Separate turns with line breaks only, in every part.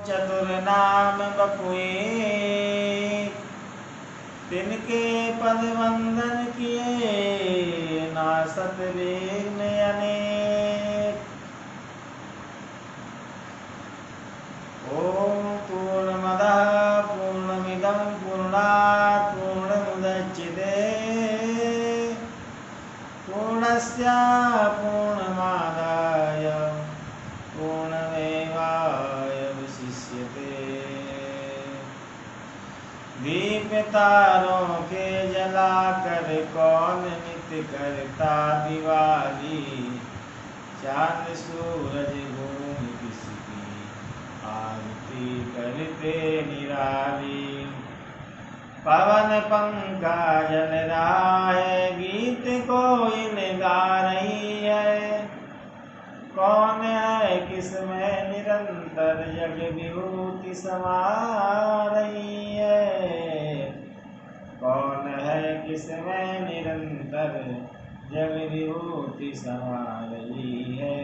चतुर नाम बपुए, तिनके पद वंदन किए, नासत विघ्न अनेक। ओम पूर्णमदः पूर्णमिदं पूर्णात् पूर्णमुदच्यते, पूर्णस्य पूर्णमादाय पूर्णमेवावशिष्यते। दीप तारों के जलाकर कौन नित्य करता दिवाली, चांद सूरज भूमि किसकी आरती करते निराली। पवन पंखा जल रहा है, गीत कोई गा रही है, कौन है किसमें निरंतर जग विभूति समा रही है, कौन है किसमें निरंतर जग विभूति समा रही है।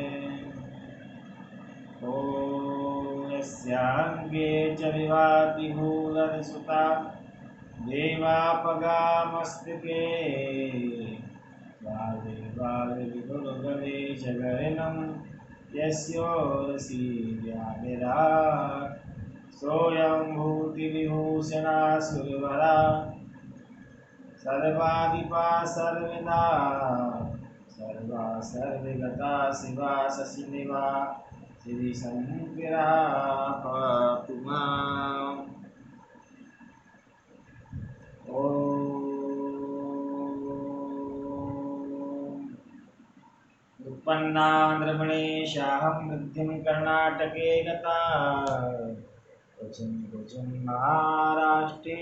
ओम यस्यांगे च विभाति भूधरसुता, देवापगा मस्तके, बाले बाले विदुर्गले जगरिनं, यस्योरसी व्याविराट्, सोऽयं भूतिविभूषणा सुरवरा, सर्वाधिपा सर्वदा, सर्वा सर्वगता शिवा शशिनिभा, श्रीशङ्करा पातु माम्। उत्पन्नान्द्रमणेशाहं वृद्धिं कर्णाटके गता, क्वचिन् महाराष्ट्रे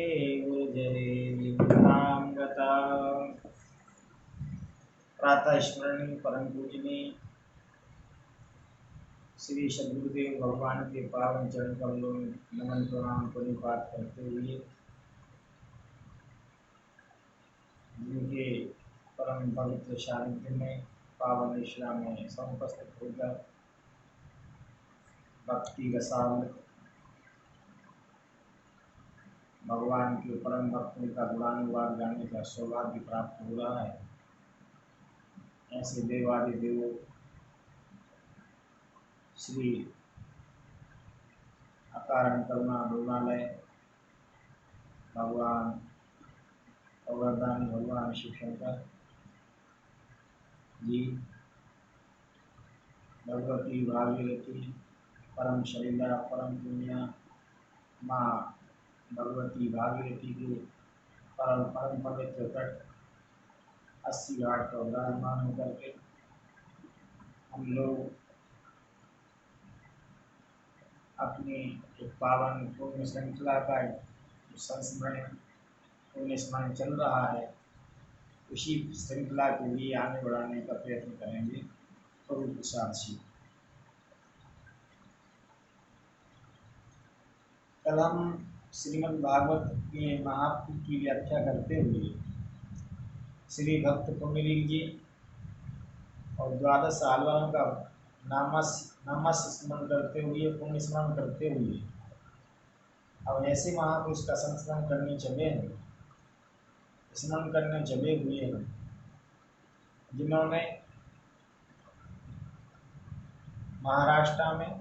गुर्जरे विद्यां गता। प्रातः स्मरणीय परम पूजनीय श्री सद्गुरुदेव भगवान के पावन चरण कमलों में नमन प्रणाम परिपात करते हुए, जिनके परम पवित्र सानिध्य में पावन इस्लाम में समुपस्थित होकर भक्ति रसामृत भगवान के परम भक्तों का गुणानुवाद गाने का सौभाग्य प्राप्त हो रहा है, ऐसे देवादिदेवों श्री अकारण करुणा डोलालय भगवान अवरदानी भगवान शिव शंकर जी, भगवती भागीरथी परम शरीला परम पुण्या माँ भगवती भागीरथी के परम परम पवित्र तट 80 घाट का विराजमान होकर के हम लोग अपनी एक पावन पुण्य श्रृंखला का संस्मरण पुण्य स्मरण चल रहा है, उसी श्रृंखला के लिए आगे बढ़ाने का प्रयत्न करेंगे। प्रभु प्रसाद जी, कल हम श्रीमद् भागवत के महात्म्य की व्याख्या करते हुए श्री भक्त पुंडरीक जी और 12 सालवारों का नामस स्मरण करते हुए पुण्य स्मरण करते हुए अब ऐसे महापुरुष का संस्मरण करने चले हैं, स्मरण करने चले हुए हैं जिन्होंने महाराष्ट्र में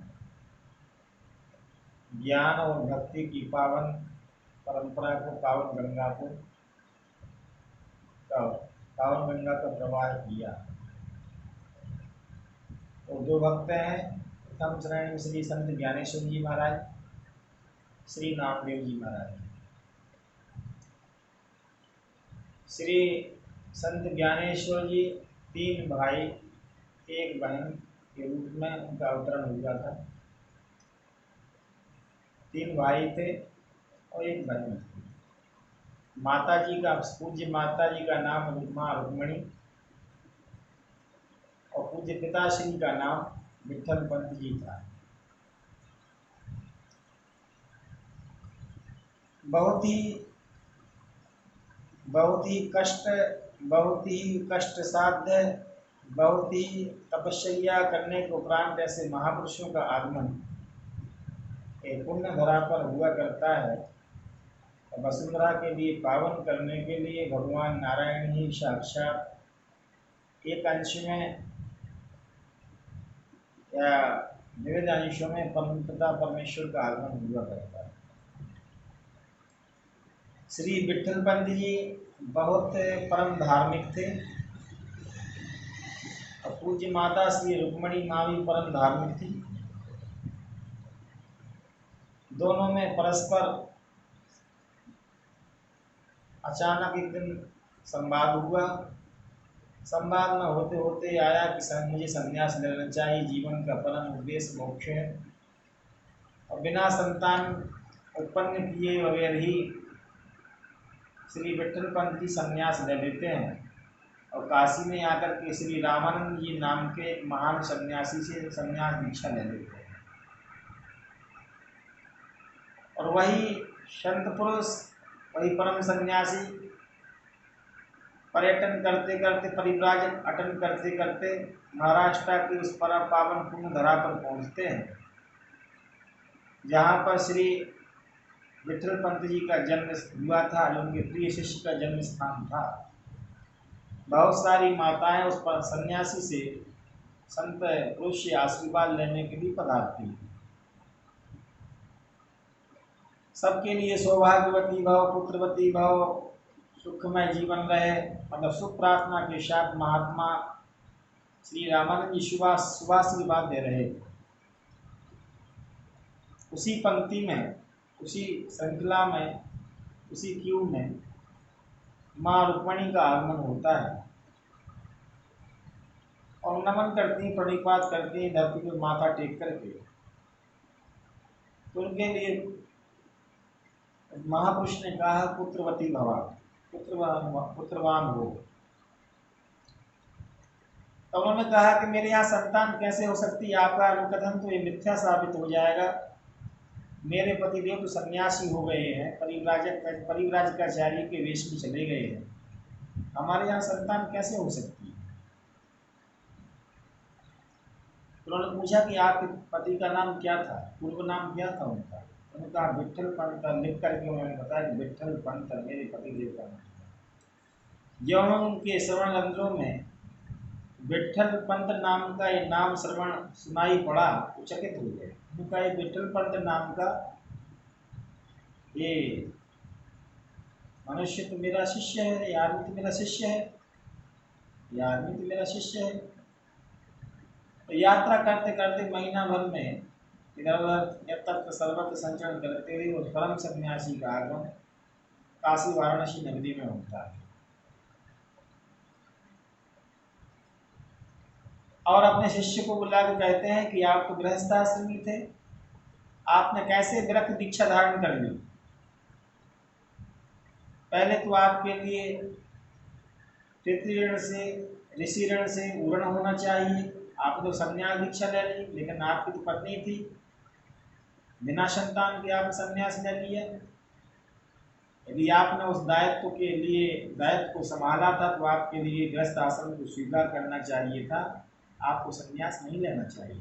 ज्ञान और भक्ति की पावन परंपरा को पावन गंगा का प्रवाह किया। और दो भक्त हैं, प्रथम श्रेणी में श्री संत ज्ञानेश्वर जी महाराज, श्री नामदेव जी महाराज। श्री संत ज्ञानेश्वर जी 3 भाई 1 बहन के रूप में उनका अवतरण हुआ था। 3 भाई थे और 1 बहन थी। माता जी का पूज्य माता जी का नाम माँ रुक्मणी और पूज्य पिताश्री का नाम विठल पंत जी था। बहुत ही कष्ट साध्य, बहुत ही तपस्या करने के उपरांत ऐसे महापुरुषों का आगमन ये पुण्य धरा पर हुआ करता है। वसुंधरा के लिए पावन करने के लिए भगवान नारायण ही साक्षात एक अंश में या विविध अंशों में परमपिता परमेश्वर का आगमन हुआ करता है। श्री विट्ठल पंत जी बहुत परम धार्मिक थे और पूज्य माता श्री रुक्मणी माँ भी परम धार्मिक थी। दोनों में परस्पर अचानक एक दिन संवाद हुआ। संवाद में होते होते आया कि मुझे संन्यास लेना चाहिए, जीवन का परम उद्देश्य मोक्ष है और बिना संतान उत्पन्न किए बगैर ही श्री विट्ठल पंत जी संन्यास ले लेते हैं और काशी में आकर के श्री रामानंद जी नाम के महान सन्यासी से संन्यास दीक्षा ले लेते हैं। और वही संत पुरुष, वही परम सन्यासी पर्यटन करते करते, परिव्राजक अटन करते करते महाराष्ट्र की उस परम पावन पुण्य धरा पर पहुँचते हैं जहाँ पर श्री विट्ठल पंत जी का जन्म हुआ था, जो उनके प्रिय शिष्य का जन्म स्थान था। बहुत सारी माताएं उस पर सन्यासी से संत पुरुष से आशीर्वाद लेने के लिए पधारती हैं। सबके लिए सौभाग्यवती भव, पुत्रवती भव, सुखमय जीवन रहे, मतलब सुख प्रार्थना के साथ महात्मा श्री रामानंद जी शुभाशीर्वाद दे रहे। उसी पंक्ति में, उसी श्रृंखला में, उसी क्यू में माँ रुक्मणी का आगमन होता है और नमन करती, प्रणिपात करती धरती पर माथा टेक करके। तो उनके लिए महापुरुष ने कहा पुत्रवती भवा, पुत्रवान हो। तो उन्होंने कहा कि मेरे यहाँ संतान कैसे हो सकती है, आपका अनुकथन तो ये मिथ्या साबित हो जाएगा। मेरे पतिदेव तो सन्यासी हो गए हैं, परिव्राजकाचार्य के वेश में चले गए हैं, हमारे यहाँ संतान कैसे हो सकती है। उन्होंने पूछा कि आपके पति का नाम क्या था, पूर्व नाम क्या था उनका। उन्होंने कहा विट्ठल पंत, लिख करके उन्होंने बताया कि विट्ठल पंत मेरे पतिदेव का नाम था। जब उनके श्रवण रंध्रों में विट्ठल पंत नाम का ये नाम श्रवण सुनाई पड़ा तो चकित हो गए। उनका ये विट्ठल पंत नाम का ये मनुष्य तो मेरा शिष्य है, ये आदमी तो मेरा शिष्य है, ये आदमी तो मेरा शिष्य है। तो यात्रा करते करते महीना भर में इधर उधर यत्र सर्वत्र संचरण करते हुए उस परम सन्यासी का आगमन काशी वाराणसी नगरी में होता है। और अपने शिष्य को बुला के कहते हैं कि आप तो गृहस्थाश्रमी थे, आपने कैसे विरक्त दीक्षा धारण कर ली। पहले तो आपके लिए पितृऋण से, ऋषि ऋण से उरण होना चाहिए। आपने तो संन्यास दीक्षा ले ली, लेकिन आपकी तो पत्नी थी, बिना संतान के आपने संन्यास ले लिया। यदि आपने उस दायित्व के लिए दायित्व को संभाला था तो आपके लिए गृहस्थ आश्रम को स्वीकार करना चाहिए था, आपको संन्यास नहीं लेना चाहिए।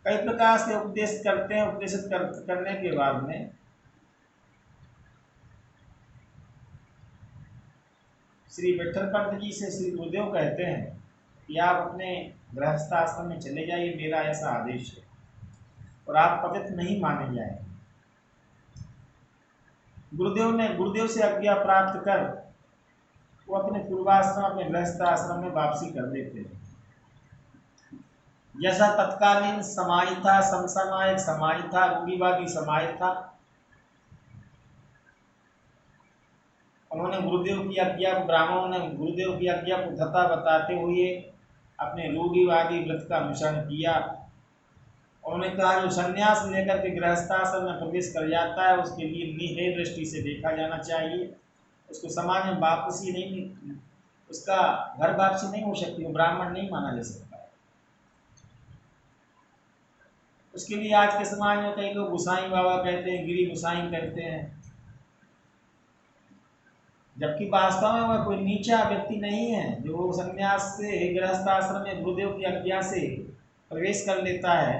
कई प्रकार से उपदेश करते हैं। उपदेशित करने के बाद में श्री विट्ठल पंत जी से श्री गुरुदेव कहते हैं कि आप अपने गृहस्थ आश्रम में चले जाइए, मेरा ऐसा आदेश है, और आप पतित नहीं माने जाएंगे। गुरुदेव से आज्ञा प्राप्त कर वो अपने पूर्वाश्रम, अपने गृहस्थ आश्रम में वापसी कर देते हैं। जैसा तत्कालीन समाज था, समसामयिक समाज था, रूढ़िवादी समाज था, उन्होंने गुरुदेव की आज्ञा को, ब्राह्मणों ने गुरुदेव की आज्ञा को धता बताते हुए अपने रूढ़िवादी व्रत का अनुसरण किया। उन्होंने कहा जो संन्यास लेकर के गृहस्थाश्रम में प्रवेश कर जाता है उसके लिए निहेय दृष्टि से देखा जाना चाहिए, उसको समाज में वापसी नहीं, उसका घर वापसी नहीं हो सकती, वो ब्राह्मण नहीं माना जा सकता है। उसके लिए आज के समाज में कई लोग गोसाई बाबा कहते हैं, गिरी गोसाई कहते हैं, जबकि वास्तव में वह कोई नीचा व्यक्ति नहीं है। जो संन्यास से गृहस्थ आश्रम में गुरुदेव की आज्ञा से प्रवेश कर लेता है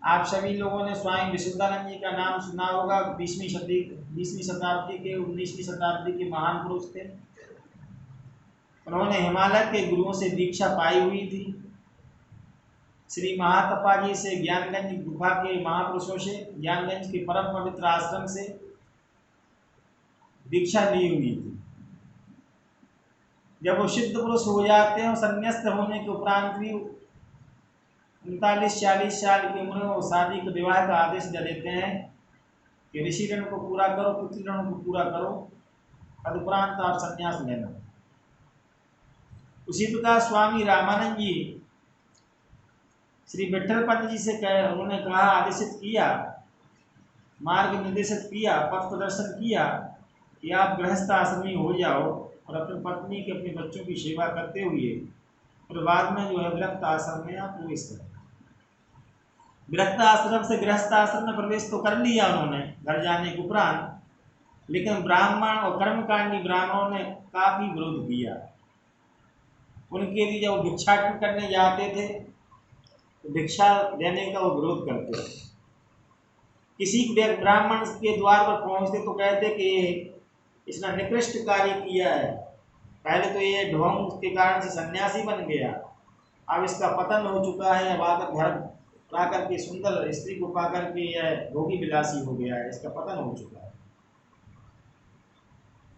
आप सभी लोगों ने स्वामी विशुद्धानंद जी का नाम सुना होगा। 20वीं शताब्दी के 19वीं शताब्दी के महान पुरुष थे। उन्होंने हिमालय के गुरुओं से दीक्षा पाई हुई थी। श्री महातपा जी से, ज्ञानगंज गुफा के महापुरुषों से, ज्ञानगंज के परम पवित्र आश्रम से दीक्षा ली हुई थी। जब वो सिद्ध पुरुष हो जाते हैं, संन्यास्त होने के उपरांत भी 39-40 साल की उम्र में वो शादी के विवाह का आदेश दे देते हैं कि ऋषि ऋण को पूरा करो, पुत्री ऋण को पूरा करो, तदुपरांत आप संन्यास लेना। उसी प्रकार स्वामी रामानंद जी श्री विट्ठल पंत जी से उन्होंने कहा, आदेशित किया, मार्ग निर्देशित किया, पथ प्रदर्शन किया कि आप गृहस्थ आश्रमी हो जाओ और अपनी पत्नी के, अपने बच्चों की सेवा करते हुए और बाद में जो है विरक्त आश्रम में आप प्रवेश करें। विरक्त आश्रम से गृहस्थ आश्रम में प्रवेश तो कर लिया उन्होंने घर जाने के उपरांत, लेकिन ब्राह्मण और कर्मकांडी ब्राह्मणों ने काफी विरोध किया। उनके लिए जब भिक्षाटन करने जाते थे तो भिक्षा देने का वो विरोध करते थे। किसी ब्राह्मण के द्वार पर पहुंचते तो कहते कि इसने निकृष्ट कार्य किया है, पहले तो ये ढोंग के कारण से सन्यासी बन गया, अब इसका पतन हो चुका है, अब आकर घर आकर के सुंदर स्त्री को पाकर के यह भोगी विलासी हो गया है, इसका पतन हो चुका है।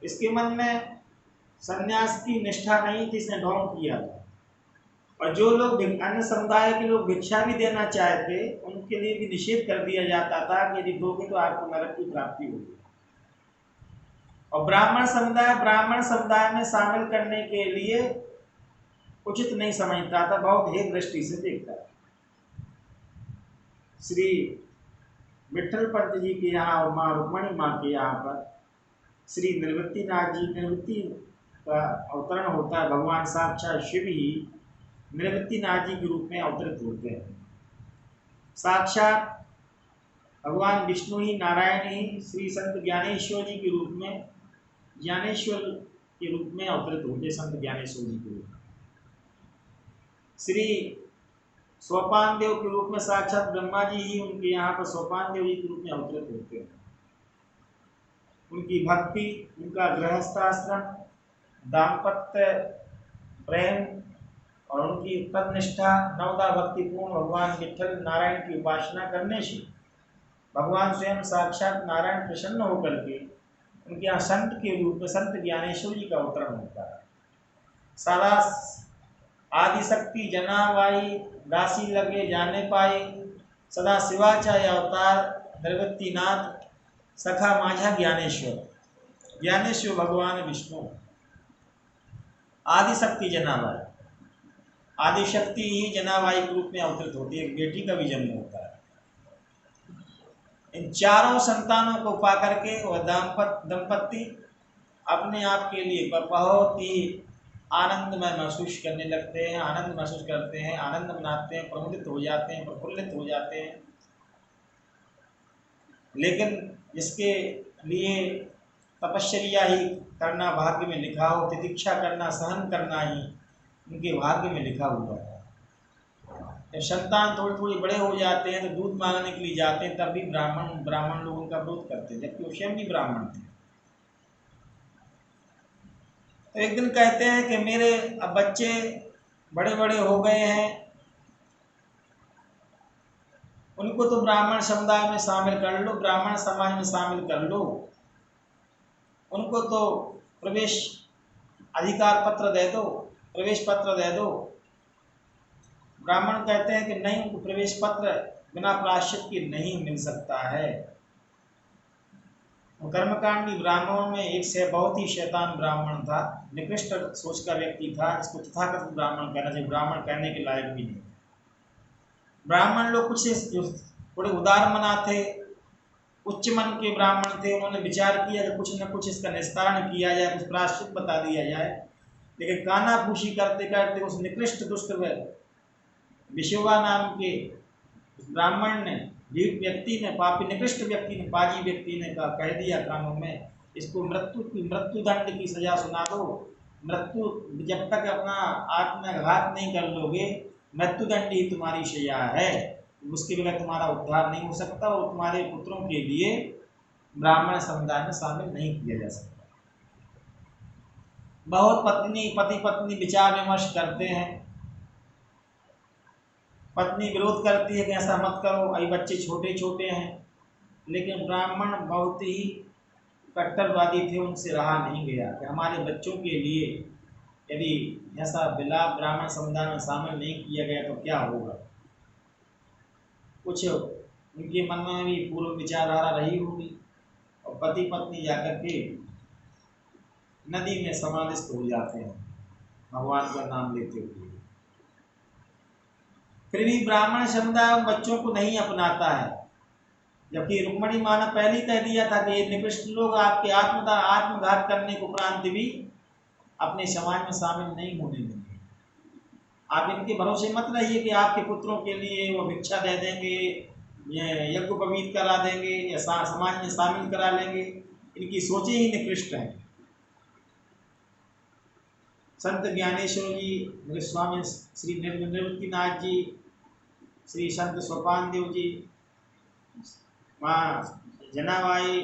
इसके मन में सन्यास की निष्ठा नहीं थी, इसने ढोंग किया था। और जो लोग अन्य समुदाय के लोग भिक्षा भी देना चाहते, उनके लिए भी निषेध कर दिया जाता था कि यदि दोगे तो आपको नरक की प्राप्ति होगी। और ब्राह्मण समुदाय में शामिल करने के लिए उचित नहीं समझता था, बहुत हेय दृष्टि से देखता था। श्री विट्ठल पंत जी के यहाँ और माँ रुक्मणी माँ के यहाँ पर श्री निवृत्तिनाथ जी, निवृत्ति का अवतरण होता है। भगवान साक्षात शिव ही निवृत्तिनाथ जी के रूप में अवतरित होते हैं। साक्षात भगवान विष्णु ही, नारायण ही श्री संत ज्ञानेश्वर जी के रूप में, ज्ञानेश्वर के रूप में अवतरित होते, संत ज्ञानेश्वर जी के रूप में। श्री सोपान देव के रूप में साक्षात ब्रह्मा जी ही उनके यहाँ पर सोपान देव जी के रूप में अवतरित होते हैं। उनकी भक्ति, उनका गृहस्थाश्रम, दाम्पत्य प्रेम और उनकी तत्निष्ठा, नवदा भक्तिपूर्ण भगवान विट्ठल नारायण की उपासना करने से भगवान स्वयं साक्षात नारायण प्रसन्न होकर के उनके यहाँ संत के रूप में संत ज्ञानेश्वर जी का अवतरण होता है। सदा आदिशक्ति जनाबाई, दासी लगे जाने पाई, सदा शिवाचार्य अवतार निवृत्तिनाथ, सखा माझा ज्ञानेश्वर, ज्ञानेश्वर भगवान विष्णु, आदिशक्ति जनाबाई, आदिशक्ति ही जनाबाई के रूप में अवतरित होती है, एक बेटी का भी जन्म होता है। इन चारों संतानों को पा करके वह दंपत्ति अपने आप के लिए बहुत ही आनंद में महसूस करने लगते हैं, आनंद महसूस करते हैं, आनंद मनाते हैं, प्रमुदित हो जाते हैं, प्रफुल्लित हो जाते हैं। लेकिन जिसके लिए तपश्चर्या ही करना भाग्य में लिखा हो, तितिक्षा करना, सहन करना ही उनके भाग्य में लिखा हुआ है। जब संतान थोड़े थोड़े बड़े हो जाते हैं तो दूध मांगने के लिए जाते हैं, तब भी ब्राह्मण लोग उनका विरोध करते हैं, जबकि वो स्वयं भी ब्राह्मण थे। तो एक दिन कहते हैं कि मेरे अब बच्चे बड़े बड़े हो गए हैं, उनको तो ब्राह्मण समुदाय में शामिल कर लो, ब्राह्मण समाज में शामिल कर लो, उनको तो प्रवेश अधिकार पत्र दे दो, प्रवेश पत्र दे दो। ब्राह्मण कहते हैं कि नहीं, उनको प्रवेश पत्र बिना प्रायश्चित के नहीं मिल सकता है। कर्मकांडी ब्राह्मणों में एक से बहुत ही शैतान ब्राह्मण था, निकृष्ट सोच का व्यक्ति था, इसको तथाकथित ब्राह्मण कहना चाहिए, ब्राह्मण कहने के लायक भी नहीं। ब्राह्मण लोग कुछ थोड़े उदार मना थे, उच्च मन के ब्राह्मण थे। उन्होंने विचार किया कि कुछ न कुछ इसका निस्तारण किया जाए, कुछ प्रायश्चित बता दिया जाए। लेकिन कानाफूसी करते करते उस निकृष्ट दुष्ट विशोवा नाम के ब्राह्मण ने, जीव व्यक्ति ने, पापी निकृष्ट व्यक्ति ने, पाजी व्यक्ति ने कह दिया कानों में, इसको मृत्यु दंड की सजा सुना दो। मृत्यु, जब तक अपना आत्मघात नहीं कर लोगे, मृत्यु दंड ही तुम्हारी सजा है। उसके बगैर तुम्हारा उद्धार नहीं हो सकता और तुम्हारे पुत्रों के लिए ब्राह्मण समुदाय में शामिल नहीं किया जा सकता। बहुत पति पत्नी विचार विमर्श करते हैं, पत्नी विरोध करती है कि ऐसा मत करो, अभी बच्चे छोटे छोटे हैं, लेकिन ब्राह्मण बहुत ही कट्टरवादी थे, उनसे रहा नहीं गया कि हमारे बच्चों के लिए यदि ऐसा विलाप ब्राह्मण समुदाय में शामिल नहीं किया गया तो क्या होगा। कुछ उनके मन में भी पूर्व विचारधारा रही होगी और पति पत्नी जाकर के नदी में समाधिस्थ हो जाते हैं भगवान का नाम लेते हुए। फिर भी ब्राह्मण समुदाय बच्चों को नहीं अपनाता है, जबकि रुक्मणी माँ ने पहले ही कह दिया था कि ये निकृष्ट लोग आपके आत्मघात करने के उपरांत भी अपने समाज में शामिल नहीं होने देंगे। आप इनके भरोसे मत रहिए कि आपके पुत्रों के लिए वो भिक्षा दे देंगे, यज्ञोपवीत करा देंगे या समाज में शामिल करा लेंगे। इनकी सोचें ही निकृष्ट हैं। संत ज्ञानेश्वर जी, मेरे स्वामी श्री निवृत्तिनाथ जी, श्री संत सोपान देव जी, माँ जनाबाई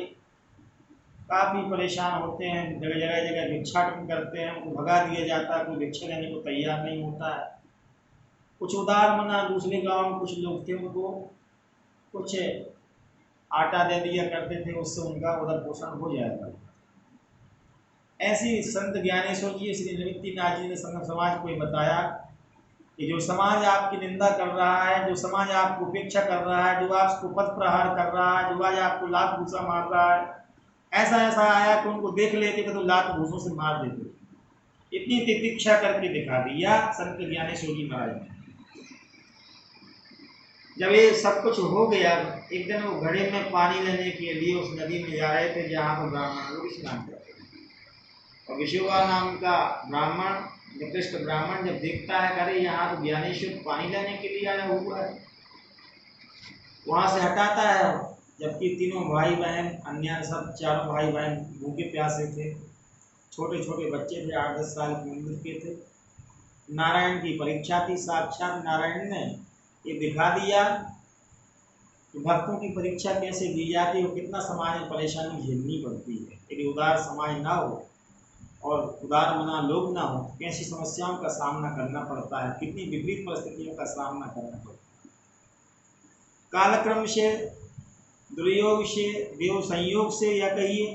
काफ़ी परेशान होते हैं, जगह जगह भिक्षाटन करते हैं, उनको भगा दिया जाता है, कोई भिक्षा देने को तैयार नहीं होता है। कुछ उदार मना दूसरे गांव में कुछ लोग थे, उनको कुछ आटा दे दिया करते थे, उससे उनका उधर पोषण हो जाएगा। ऐसी संत ज्ञानेश्वर जी श्री निवृत्तिनाथ जी ने समाज को बताया कि जो समाज आपकी निंदा कर रहा है, जो समाज आपको उपेक्षा कर रहा है, जो आपको पद प्रहार कर रहा है, जो आज आपको लात घूसा मार रहा है, ऐसा ऐसा आया कि उनको देख लेते थे तो लात घूसों से मार देते। इतनी तितिक्षा करके दिखा दिया संत ज्ञानेश्वर जी महाराज ने। जब ये सब कुछ हो गया, एक दिन वो घड़े में पानी लेने के लिए उस नदी में जा रहे थे जहाँ पर ब्राह्मण लोग स्नान करते थे। और विशुवा नाम का ब्राह्मण, निकृष्ट ब्राह्मण जब देखता है अरे यहाँ तो ज्ञानेश्वर पानी लेने के लिए आया हुआ है, वहाँ से हटाता है। जबकि तीनों भाई बहन, अन्य सब चारों भाई बहन भूखे प्यासे थे, छोटे छोटे बच्चे थे, 8-10 साल की उम्र के थे। नारायण की परीक्षा थी, साक्षात नारायण ने ये दिखा दिया कि भक्तों की परीक्षा कैसे दी जाती है और कितना समाज में परेशानी झेलनी पड़ती है। यदि उदार समाज ना हो और उदार मना लोग ना हो तो कैसी समस्याओं का सामना करना पड़ता है, कितनी विपरीत परिस्थितियों का सामना करना पड़ता है। कालक्रम से, दुर्योग से, देव संयोग से या कहिए,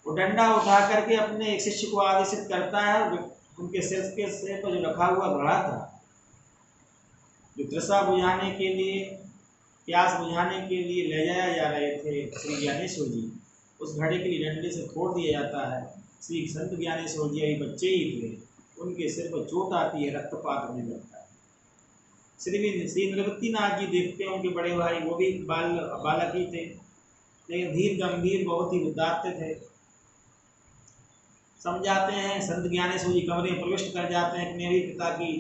वो डंडा उठा करके अपने एक शिष्य को आदेशित करता है। उनके सिर पर जो रखा हुआ घड़ा था, जो तृषा बुझाने के लिए, प्यास बुझाने के लिए ले जाया जा रहे थे श्री ज्ञानेश्वर जी, उस घड़े के लिए डंडे से फोड़ दिया जाता है। श्री संत ज्ञानेश्वर जी अभी बच्चे ही थे, उनके सिर पर चोट आती है, रक्तपात होने लगता है। श्री निवृत्तिनाथ जी देखते हैं उनके बड़े भाई, वो भी बालक ही थे, लेकिन धीर गंभीर बहुत ही उदात्त थे। समझाते हैं, संत ज्ञानेश्वर जी कमरे में प्रविष्ट कर जाते हैं कि मेरे पिता की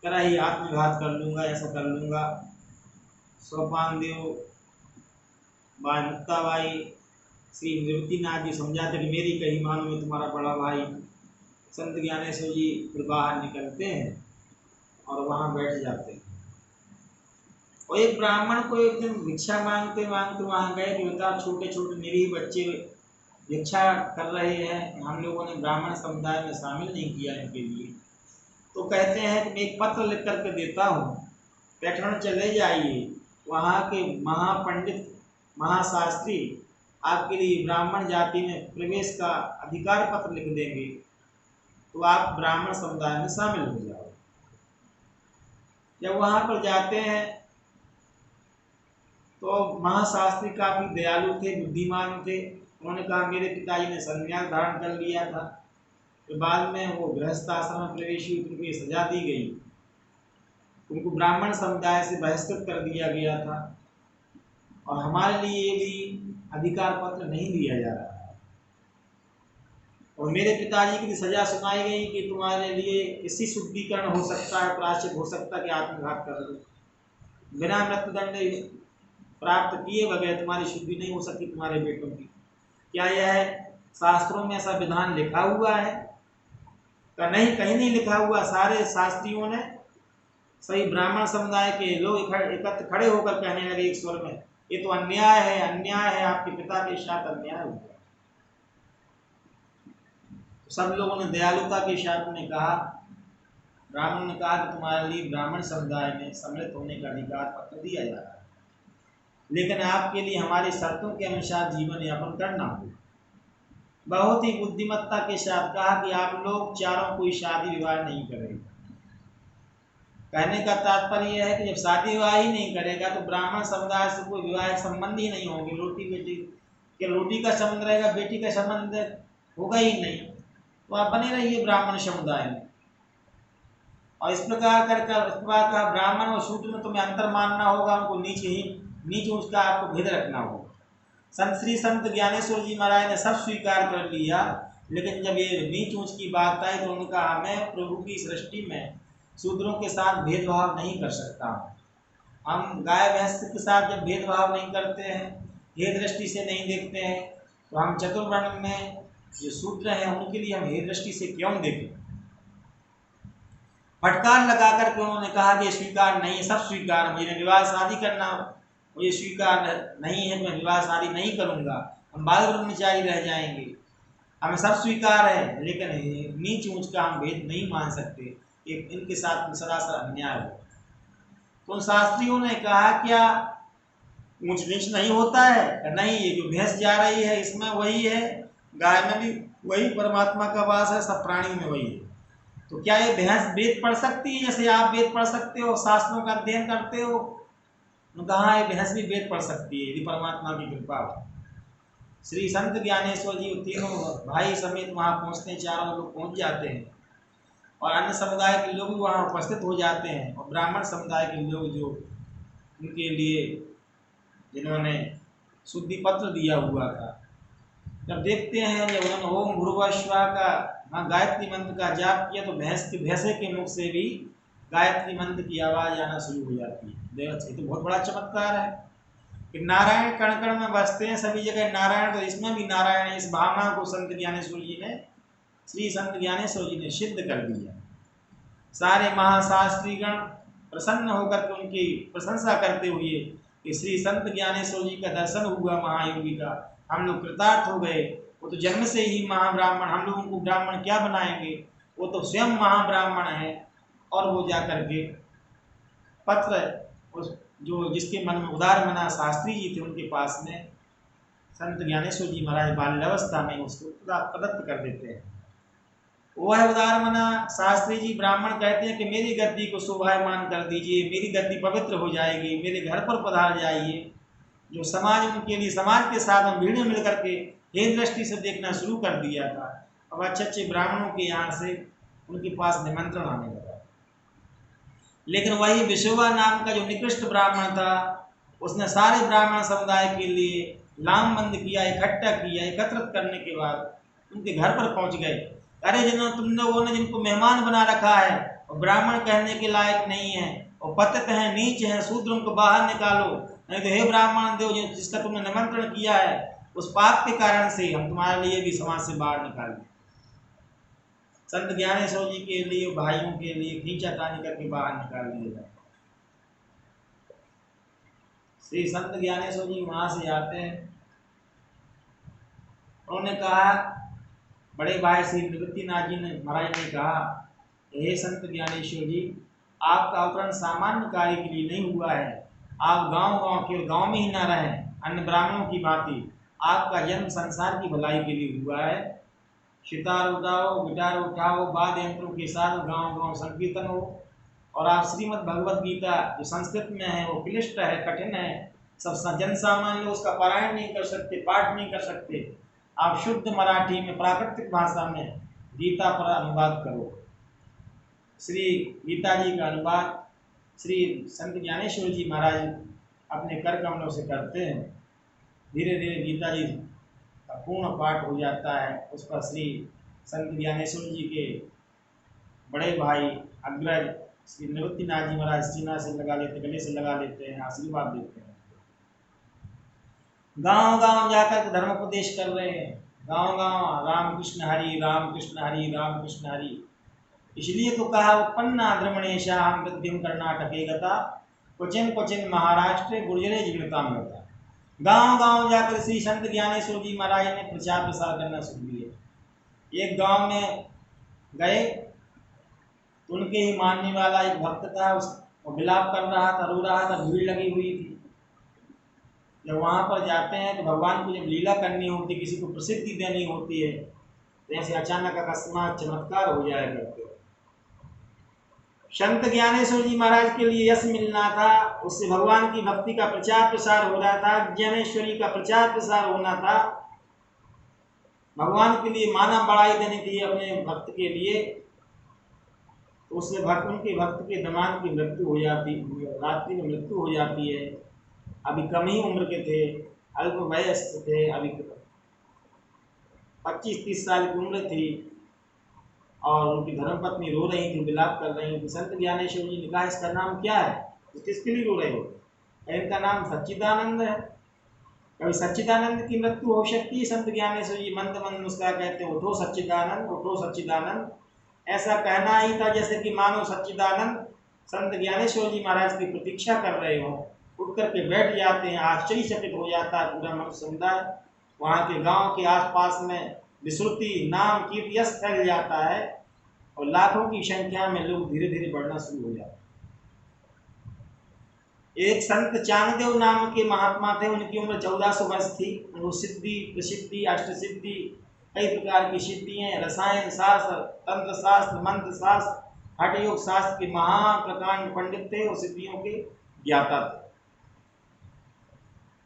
तरह ही आत्मघात कर लूँगा, ऐसा कर लूँगा। सोपान देव, बाई मुक्ताबाई, श्री निवृत्तिनाथ जी समझाते कि मेरी कही मानो, में तुम्हारा बड़ा भाई। संत ज्ञानेश्वर जी फिर बाहर निकलते हैं और वहाँ बैठ जाते हैं। और एक ब्राह्मण को एक दिन भिक्षा मांगते मांगते वहाँ गए कि बेटा छोटे छोटे निरीह बच्चे भिक्षा कर रहे हैं, हम लोगों ने ब्राह्मण समुदाय में शामिल नहीं किया इनके लिए। तो कहते हैं कि मैं एक पत्र लिख करके देता हूँ, पैठण चले जाइए, वहाँ के महापंडित महाशास्त्री आपके लिए ब्राह्मण जाति में प्रवेश का अधिकार पत्र लिख देंगे, तो आप ब्राह्मण समुदाय में शामिल हो जाओ। जब वहाँ पर जाते हैं तो महाशास्त्री काफ़ी दयालु थे, बुद्धिमान थे। उन्होंने कहा मेरे पिताजी ने संन्यास धारण कर लिया था, तो बाद में वो गृहस्थ आश्रम में प्रवेश हुई, उनको सजा दी गई, उनको ब्राह्मण समुदाय से बहिष्कृत कर दिया गया था और हमारे लिए भी अधिकार पत्र नहीं दिया जा रहा है। और मेरे पिताजी की सजा सुनाई गई कि तुम्हारे लिए इसी शुद्धिकरण हो सकता है, प्रायश्चित हो सकता है कि आत्मघात कर लो, बिना मृत्युदंड प्राप्त किए बगैर तुम्हारी शुद्धि नहीं हो सकती तुम्हारे बेटों की। क्या यह है शास्त्रों में ऐसा विधान लिखा हुआ है? का नहीं, कहीं नहीं लिखा हुआ। सारे शास्त्रियों ने सभी ब्राह्मण समुदाय के लोग एकत्र खड़े होकर कहने लगे एक स्वर में, ये तो अन्याय है, अन्याय है, आपके पिता के साथ अन्याय हो गया। तो सब लोगों ने दयालुता के साथ में कहा, ब्राह्मण ने कहा कि तुम्हारे लिए ब्राह्मण समुदाय में सम्मिलित होने का अधिकार पत्र दिया जा रहा है, लेकिन आपके लिए हमारी शर्तों के अनुसार जीवन यापन करना होगा। बहुत ही बुद्धिमत्ता के साथ कहा कि आप लोग चारों कोई शादी विवाह नहीं करेंगे। कहने का तात्पर्य यह है कि जब शादी विवाह ही नहीं करेगा तो ब्राह्मण समुदाय से कोई विवाह संबंध ही नहीं होंगे। रोटी बेटी के रोटी का संबंध रहेगा, बेटी का संबंध होगा ही नहीं। तो आप बने रहिए ब्राह्मण समुदाय में। और इस प्रकार कर कहा, ब्राह्मण और शूद्र में तुम्हें अंतर मानना होगा, उनको नीच ऊंच का आपको भेद रखना होगा। संत ज्ञानेश्वर जी महाराज ने सब स्वीकार कर लिया, लेकिन जब ये नीच ऊंच की बात आई तो उन्होंने कहा, मैं प्रभु की सृष्टि में शूद्रों के साथ भेदभाव नहीं कर सकता। हम गाय भैंस के साथ जब भेदभाव नहीं करते हैं, हे दृष्टि से नहीं देखते हैं, तो हम चतुर्वर्ण में जो शूद्र हैं उनके लिए हम हे दृष्टि से क्यों देखें। फटकार लगा करके उन्होंने कहा कि स्वीकार नहीं, सब स्वीकार, मुझे विवाह शादी करना मुझे स्वीकार नहीं है, मैं विवाह शादी नहीं करूंगा, हम बाल ब्रह्मचारी रह जाएंगे, हमें सब स्वीकार है, लेकिन नीच ऊंच का हम भेद नहीं मान सकते, एक इनके साथ सरासर अन्याय हो। तो शास्त्रियों ने कहा, क्या ऊंच नीच नहीं होता है? नहीं, ये जो भैंस जा रही है इसमें वही है, गाय में भी वही परमात्मा का वास है, सब प्राणी में वही है। तो क्या ये भैंस वेद पढ़ सकती है जैसे आप वेद पढ़ सकते हो, शास्त्रों का अध्ययन करते हो? कहा ये भैंस भी वेद पढ़ सकती है यदि परमात्मा की कृपा हो। श्री संत ज्ञानेश्वर जी तीनों भाई समेत वहाँ पहुँचते हैं, चारों लोग पहुँच जाते हैं और अन्य समुदाय के लोग भी वहाँ उपस्थित हो जाते हैं। और ब्राह्मण समुदाय के लोग जो उनके लिए जिन्होंने शुद्धि पत्र दिया हुआ था, जब देखते हैं जब उन्होंने ओम भूर्भुवः स्वः का गायत्री मंत्र का जाप किया तो भैंसे के मुख से भी गायत्री मंत्र की आवाज आना शुरू हो जाती है। देखो तो बहुत बड़ा चमत्कार है कि नारायण कण कण में बसते हैं, सभी जगह नारायण, तो इसमें भी नारायण। इस भावना को संत ज्ञानेश्वर जी ने, श्री संत ज्ञानेश्वर जी ने सिद्ध कर दिया। सारे महाशास्त्रीगण प्रसन्न होकर के उनकी प्रशंसा करते हुए कि श्री संत ज्ञानेश्वर जी का दर्शन हुआ महायोगी का, हम लोग कृतार्थ हो गए। वो तो जन्म से ही महाब्राह्मण, हम लोग उनको ब्राह्मण क्या बनाएंगे, वो तो स्वयं महाब्राह्मण है। और वो जाकर के पत्र उस जो जिसके मन में उदार मना शास्त्री जी थे उनके पास में संत ज्ञानेश्वर जी महाराज बाल्यावस्था में उसको प्रदत्त कर देते हैं। वह उदार मना शास्त्री जी ब्राह्मण कहते हैं कि मेरी गद्दी को शोभायमान कर दीजिए, मेरी गद्दी पवित्र हो जाएगी, मेरे घर पर पधार जाइए। जो समाज उनके लिए, समाज के साथ हम भीड़ में मिल करके हे दृष्टि से देखना शुरू कर दिया था। अब अच्छे अच्छे ब्राह्मणों के यहाँ से उनके पास निमंत्रण आने लगा। लेकिन वही विश्वा नाम का जो निकृष्ट ब्राह्मण था, उसने सारे ब्राह्मण समुदाय के लिए लामबंद किया, इकट्ठा किया। एकत्रित करने के बाद उनके घर पर पहुंच गए। अरे तुम लोगों ने जिनको मेहमान बना रखा है और ब्राह्मण कहने के लायक नहीं है और पतित हैं, नीच हैं, शूद्रों को बाहर निकालो, नहीं तो हे ब्राह्मण देव जिसका तुमने निमंत्रण किया है उस पाप के कारण से हम तुम्हारे लिए भी समाज से बाहर निकाल दें। संत ज्ञानेश्वर जी के लिए, भाइयों के लिए खींचातानी करके बाहर निकाल दिए जाए। श्री संत ज्ञानेश्वर जी वहां से आते हैं। उन्होंने कहा, बड़े भाई श्री निवृत्तिनाथ जी ने महाराज ने कहा, हे संत ज्ञानेश्वर जी, आपका अवतरण सामान्य कार्य के लिए नहीं हुआ है। आप केवल गांव में ही न रहें, अन्य ब्राह्मणों की भांति आपका जन्म संसार की भलाई के लिए हुआ है। सितार उठाओ, गिटार उठाओ, वाद्य यंत्रों के साथ गांव गांव संकीर्तन हो। और आप श्रीमद् भगवद गीता जो संस्कृत में है वो क्लिष्ट है, कठिन है, सब जन सामान्य लोग उसका पारायण नहीं कर सकते, पाठ नहीं कर सकते। आप शुद्ध मराठी में, प्राकृतिक भाषा में गीता पर अनुवाद करो। श्री गीता जी का अनुवाद श्री संत ज्ञानेश्वर जी महाराज अपने कर कमलों से करते हैं। धीरे धीरे गीता जी का पूर्ण पाठ हो जाता है। उस पर श्री संत ज्ञानेश्वर जी के बड़े भाई अग्रज श्री निवृत्तिनाथ जी महाराज सीना से लगा लेते, गले से लगा लेते हैं, आशीर्वाद देते हैं। गांव गांव जाकर धर्मोपदेश कर रहे हैं। गांव गांव राम कृष्ण हरि, राम कृष्ण हरि, राम कृष्ण हरि। इसलिए तो कहा उत्पन्ना द्रमणेशाम विद्युम कर्नाटके गता क्वचिन क्वचिन महाराष्ट्र गुर्जरे जीवनताम गता। गांव गांव जाकर श्री संत ज्ञानेश्वर जी महाराज ने प्रचार प्रसार करना शुरू किया। एक गांव में गए, उनके ही मानने वाला एक भक्त था, उस विलाप कर रहा था, रो रहा था, भीड़ लगी हुई थी। जब वहाँ पर जाते हैं तो भगवान को जब लीला करनी होती है, किसी को प्रसिद्धि देनी होती है, तो ऐसे अचानक अकस्मात चमत्कार हो जाया करते हो। संत ज्ञानेश्वर जी महाराज के लिए यश मिलना था, उससे भगवान की भक्ति का प्रचार प्रसार हो रहा था, ज्ञानेश्वरी का प्रचार प्रसार होना था, भगवान के लिए माना बढ़ाई देनी थी अपने भक्त के लिए। तो उससे भक्त, उनके भक्त के दमान की मृत्यु हो जाती, रात्रि में मृत्यु हो जाती है। अभी कम ही उम्र के थे, अल्प वयस्क थे, अभी 25-30 साल की उम्र थी, और उनकी धर्मपत्नी रो रही थी, विलाप कर रही थी। संत ज्ञानेश्वर जी ने कहा, इसका नाम क्या है, तो किसके लिए रो रहे हो? इनका नाम सच्चिदानंद है। कभी सच्चिदानंद की मृत्यु हो सकती है? संत ज्ञानेश्वर जी मंद मंद मुस्कुरा कहते हैं, उठो सच्चिदानंद, उठो सच्चिदानंद। ऐसा कहना ही था जैसे कि मानो सच्चिदानंद संत ज्ञानेश्वर जी महाराज की प्रतीक्षा कर रहे हो। उठ करके बैठ जाते हैं, आश्चर्यचकित हो जाता है पूरा मनुष्य समुदाय। वहाँ के गांव के आसपास में विश्रुति नाम कीर्ति यश फैल जाता है, और लाखों की संख्या में लोग धीरे धीरे बढ़ना शुरू हो जाते हैं। एक संत चांगदेव नाम के महात्मा थे, उनकी उम्र 1400 वर्ष थी। उनको सिद्धि, प्रसिद्धि, अष्टसिद्धि, कई प्रकार की सिद्धियां, रसायन शास्त्र, तंत्र शास्त्र, मंत्र शास्त्र, हठ योग शास्त्र के महान प्रकांड पंडित थे और सिद्धियों के ज्ञाता थे।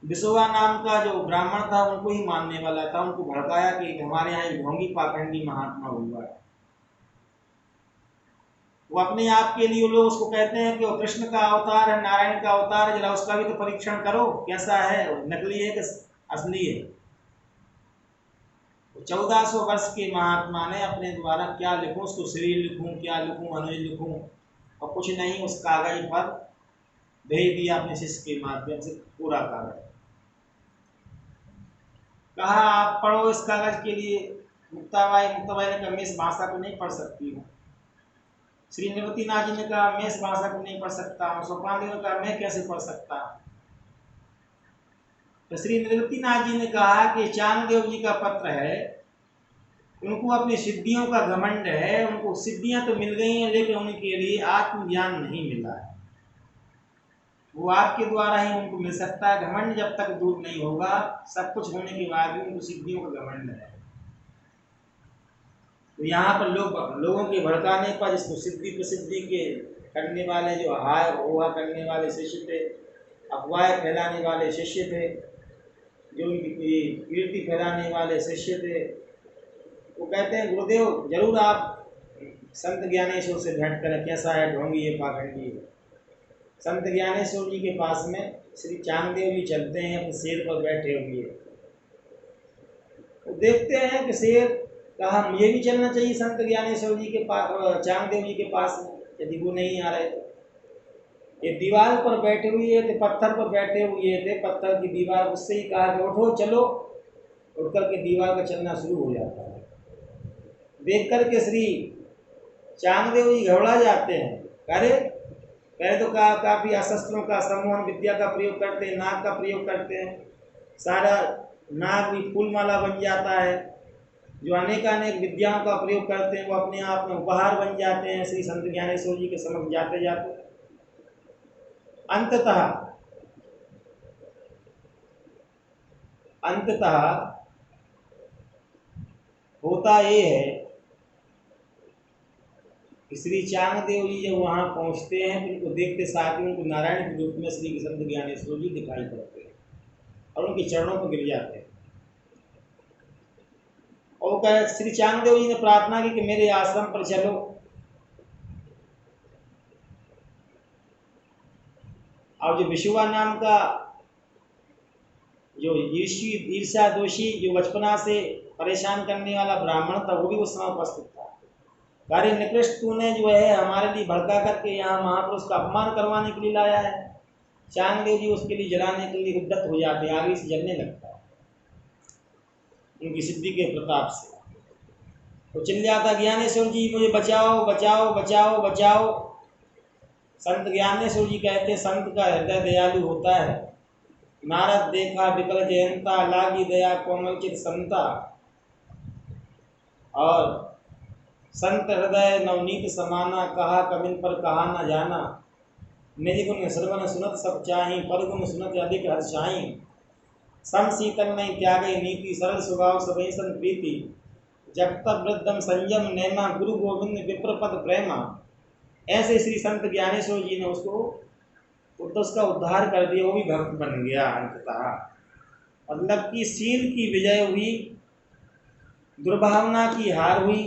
विश्वा नाम का जो ब्राह्मण था उनको ही मानने वाला था, उनको भड़काया कि हमारे यहाँ एक ढोंगी पाखंडी महात्मा हुआ है। वो अपने आप के लिए, लोग उसको कहते हैं कि वो कृष्ण का अवतार है, नारायण का अवतार है, जरा उसका भी तो परीक्षण करो, कैसा है, नकली है कि असली है। 1400 वर्ष के महात्मा ने अपने द्वारा क्या लिखूं, उसको शरीर लिखूं, क्या लिखूं, अनुज लिखूं, और कुछ नहीं, उस कागज पर भेज दिया अपने शिष्य के माध्यम से, पूरा कागज। कहा आप पढ़ो इस कागज के लिए। मुक्ताबाई ने कहा मैं इस भाषा को नहीं पढ़ सकती हूँ। श्री निवृत्तिनाथ जी ने कहा मैं इस भाषा को नहीं पढ़ सकता हूँ। सोपानदेव ने कहा मैं कैसे पढ़ सकता हूँ? तो श्री निवृत्तिनाथ जी ने कहा कि चांगदेव जी का पत्र है, उनको अपनी सिद्धियों का घमंड है, उनको सिद्धियां तो मिल गई हैं लेकिन उनके लिए आत्मज्ञान नहीं मिला है। वो आपके द्वारा ही उनको मिल सकता है। घमंड जब तक दूर नहीं होगा, सब कुछ होने के बाद भी उनको सिद्धियों का घमंड है। तो यहाँ पर लोगों के भड़काने पर, जिसको सिद्धि प्रसिद्धि के करने वाले, जो हाय हुआ करने वाले शिष्य थे, अफवाहें फैलाने वाले शिष्य थे, जो उनकी कीर्ति फैलाने वाले शिष्य थे, वो कहते हैं गुरुदेव जरूर आप संत ज्ञानेश्वर से भेंट करें, कैसा है, ढोंगी है, पाखंडी है। संत ज्ञानेश्वर जी के पास में श्री चांगदेव जी चलते हैं, अपने शेर पर बैठे हुए। तो देखते हैं कि शेर कहा मुझे भी चलना चाहिए संत ज्ञानेश्वर जी के पास, चांगदेव जी के पास में, यदि वो नहीं आ रहे तो। ये दीवार पर बैठे हुए थे, पत्थर पर बैठे हुए थे, पत्थर की दीवार, उससे ही कहा कि उठो चलो। उठ करके दीवार पर चलना शुरू हो जाता है। देख करके श्री चांगदेव जी घबरा जाते हैं। अरे पहले तो काफी अस्त्रों का, सम्मोहन विद्या का प्रयोग करते हैं, नाग का प्रयोग करते हैं, सारा नाग भी फूलमाला बन जाता है। जो अनेक विद्याओं का प्रयोग करते हैं वो अपने आप में उपहार बन जाते हैं श्री संत ज्ञानेश्वर जी के समक्ष जाते जाते। अंततः होता ये है कि श्री चांगदेव जी जब वहाँ पहुँचते हैं तो उनको देखते साथ ही उनको नारायण के रूप में श्री संत ज्ञानेश्वर जी दिखाई पड़ते हैं और उनके चरणों पर गिर जाते हैं। और कहे, श्री चांगदेव जी ने प्रार्थना की कि मेरे आश्रम पर चलो। और जो विश्वा नाम का जो ईर्ष्या दोषी, जो बचपना से परेशान करने वाला ब्राह्मण था, वो भी उस समय उपस्थित था। कार्य निकृष्ट तूने जो है हमारे लिए भड़का करके यहाँ महापुरुष का अपमान करवाने के लिए लाया है। चांगदेव जी उसके लिए जलाने के लिए उद्यत हो जाते हैं, आगे से जलने लगता है उनकी सिद्धि के प्रताप से। तो चिल्लाता ज्ञानेश्वर जी मुझे बचाओ बचाओ बचाओ बचाओ। संत ज्ञानेश्वर जी कहते संत का हृदय दयालु होता है। नारद देखा विकल जयंता, लागी दया कोमल चित संता। और संत हृदय नवनीत समाना, कहा कबिन पर कहा न जाना। निज गुण श्रवण सुनत सब चाही, पर गुण सुनत अधिक हर्षाई। सम शीतल नहीं त्यागे नीति, सरल स्वभाव सबहि सन प्रीति। जब तक वृद्धम संयम नेमा, गुरु गोविंद विप्रपद प्रेमा। ऐसे श्री संत ज्ञानेश्वर जी ने उसको तो उसका उद्धार कर दिया, वो भी भक्त बन गया अंततः। मतलब कि शील की विजय हुई, दुर्भावना की हार हुई।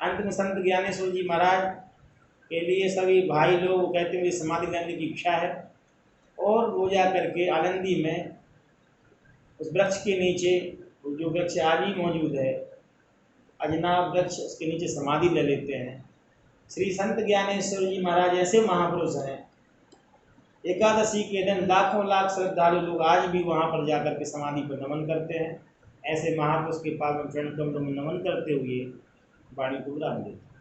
अंत में संत ज्ञानेश्वर जी महाराज के लिए सभी भाई लोग कहते हैं समाधि लेने की इच्छा है, और वो जा करके आनंदी में उस वृक्ष के नीचे, जो वृक्ष आज भी मौजूद है, अजनाब वृक्ष, उसके नीचे समाधि ले लेते हैं। श्री संत ज्ञानेश्वर जी महाराज ऐसे महापुरुष हैं, एकादशी के दिन लाखों लाख श्रद्धालु लोग आज भी वहाँ पर जाकर के समाधि पर नमन करते हैं। ऐसे महापुरुष के पावन चरण कमलों में नमन करते हुए वाणी को विराम देते हैं।